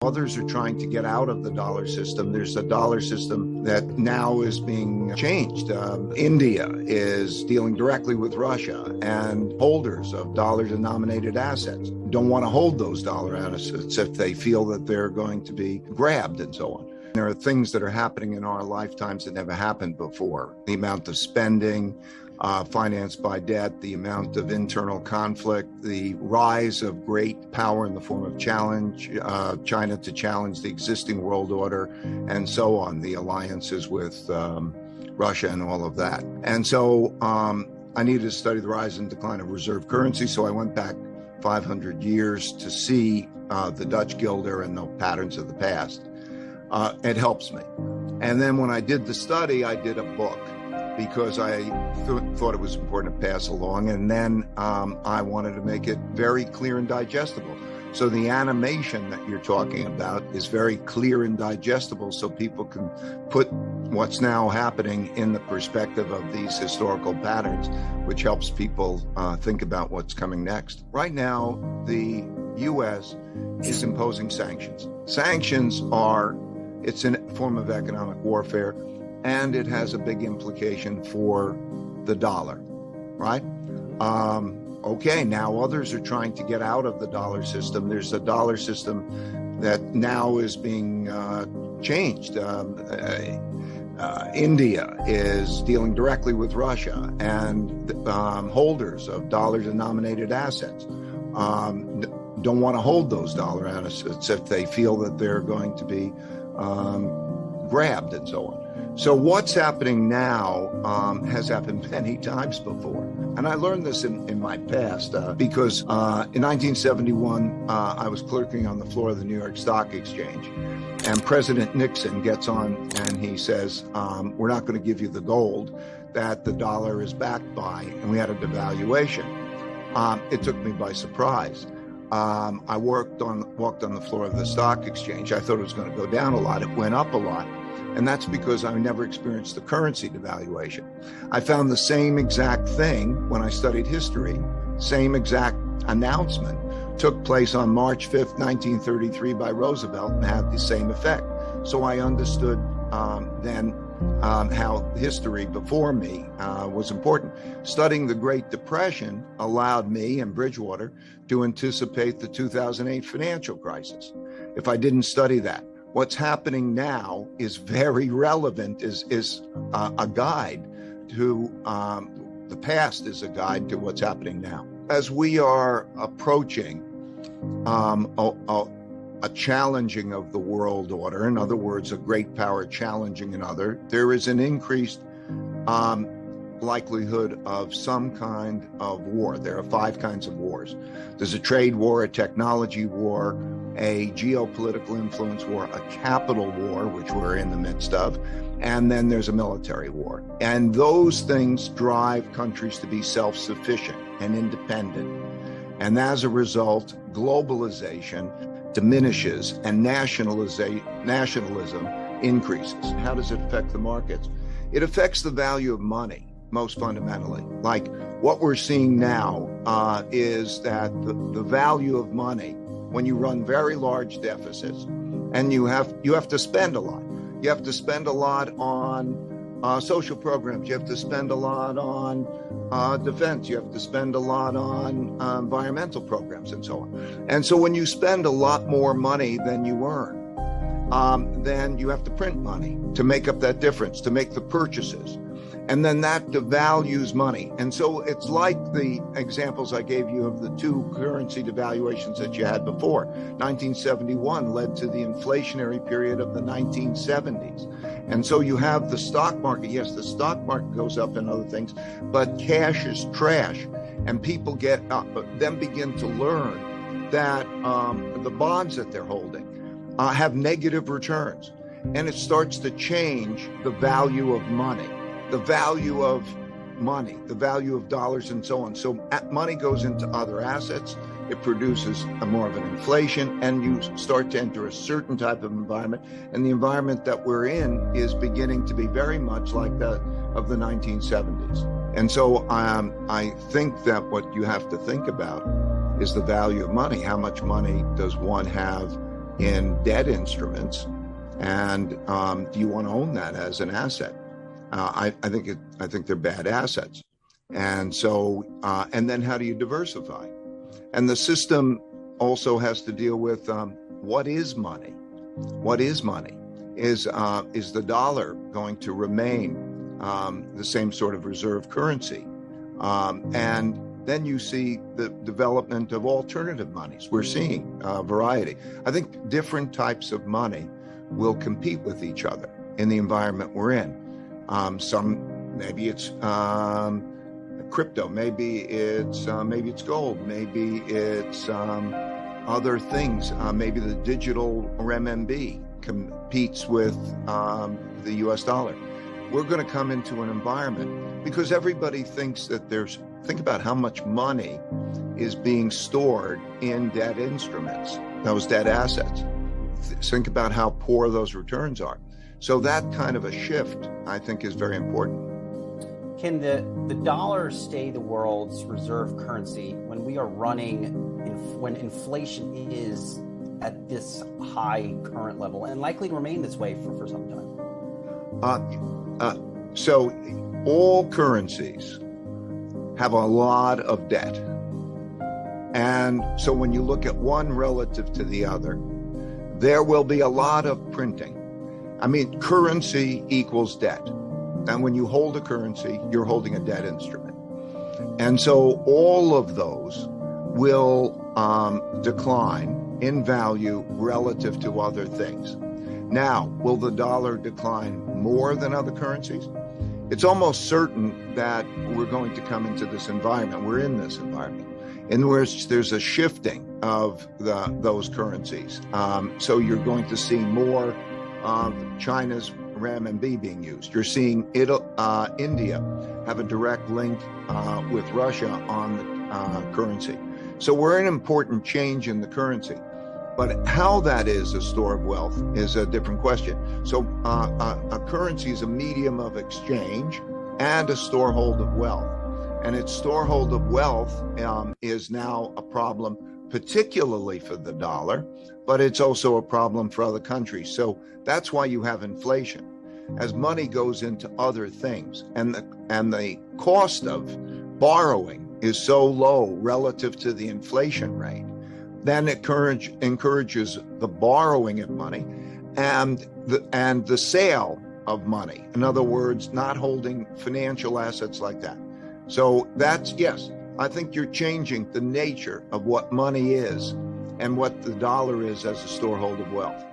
Others are trying to get out of the dollar system. There's a dollar system that now is being changed. India is dealing directly with Russia, and holders of dollar-denominated assets don't want to hold those dollar assets if they feel that they're going to be grabbed and so on. There are things that are happening in our lifetimes that never happened before. The amount of spending, financed by debt, the amount of internal conflict, the rise of great power in the form of China to challenge the existing world order, and so on, the alliances with Russia and all of that. And so I needed to study the rise and decline of reserve currency, so I went back 500 years to see the Dutch guilder and the patterns of the past. It helps me. And then when I did the study, I did a book, because I thought it was important to pass along. And then I wanted to make it very clear and digestible. So the animation that you're talking about is very clear and digestible, so people can put what's now happening in the perspective of these historical patterns, which helps people think about what's coming next. Right now, the U.S. is imposing sanctions. Sanctions it's a form of economic warfare, and it has a big implication for the dollar, right? Okay, now others are trying to get out of the dollar system. There's a dollar system that now is being changed. India is dealing directly with Russia, and holders of dollar-denominated assets don't want to hold those dollar assets if they feel that they're going to be grabbed and so on. So what's happening now has happened many times before. And I learned this in my past because in 1971, I was clerking on the floor of the New York Stock Exchange. And President Nixon gets on and he says, we're not going to give you the gold that the dollar is backed by. And we had a devaluation. It took me by surprise. I walked on the floor of the stock exchange. I thought it was going to go down a lot. It went up a lot. And that's because I never experienced the currency devaluation. I found the same exact thing when I studied history. Same exact announcement took place on March 5th, 1933 by Roosevelt and had the same effect. So I understood then how history before me was important. Studying the Great Depression allowed me and Bridgewater to anticipate the 2008 financial crisis. If I didn't study that, what's happening now is very relevant, is a guide to the past, is a guide to what's happening now. As we are approaching a challenging of the world order, in other words, a great power challenging another, there is an increased likelihood of some kind of war. There are 5 kinds of wars. There's a trade war, a technology war, a geopolitical influence war, a capital war, which we're in the midst of, and then there's a military war. And those things drive countries to be self-sufficient and independent. And as a result, globalization diminishes and nationalism increases. How does it affect the markets? It affects the value of money, most fundamentally. Like what we're seeing now is that the value of money, when you run very large deficits, and you have to spend a lot. You have to spend a lot on social programs. You have to spend a lot on defense. You have to spend a lot on environmental programs and so on. And so when you spend a lot more money than you earn, then you have to print money to make up that difference, to make the purchases. And then that devalues money. And so it's like the examples I gave you of the 2 currency devaluations that you had before. 1971 led to the inflationary period of the 1970s. And so you have the stock market. Yes, the stock market goes up and other things, but cash is trash. And people then begin to learn that the bonds that they're holding have negative returns. And it starts to change the value of money. The value of money, the value of dollars and so on. So money goes into other assets. It produces more of an inflation, and you start to enter a certain type of environment. And the environment that we're in is beginning to be very much like that of the 1970s. And so I think that what you have to think about is the value of money. How much money does one have in debt instruments, and do you want to own that as an asset? I think they're bad assets, and so and then how do you diversify? And the system also has to deal with what is money? What is money? Is the dollar going to remain the same sort of reserve currency? And then you see the development of alternative monies. We're seeing a variety. I think different types of money will compete with each other in the environment we're in. Some, maybe it's crypto, maybe it's gold, maybe it's other things. Maybe the digital renminbi competes with the US dollar. We're going to come into an environment because everybody thinks that think about how much money is being stored in debt instruments, those debt assets. Think about how poor those returns are. So that kind of a shift, I think, is very important. Can the dollar stay the world's reserve currency when we are running, when inflation is at this high current level and likely to remain this way for some time? So all currencies have a lot of debt. And so when you look at one relative to the other, there will be a lot of printing. I mean, currency equals debt. And when you hold a currency, you're holding a debt instrument. And so all of those will decline in value relative to other things. Now, will the dollar decline more than other currencies? It's almost certain that we're going to come into this environment. We're in this environment in which there's a shifting of those currencies. So you're going to see more of China's renminbi being used. You're seeing India have a direct link with Russia on the currency. So we're in an important change in the currency. But how that is a store of wealth is a different question. So a currency is a medium of exchange and a storehold of wealth. And its storehold of wealth is now a problem, particularly for the dollar, but it's also a problem for other countries. So that's why you have inflation. As money goes into other things and the cost of borrowing is so low relative to the inflation rate, then it encourages the borrowing of money and the sale of money. In other words, not holding financial assets like that. So that's, yes, I think you're changing the nature of what money is and what the dollar is as a storehold of wealth.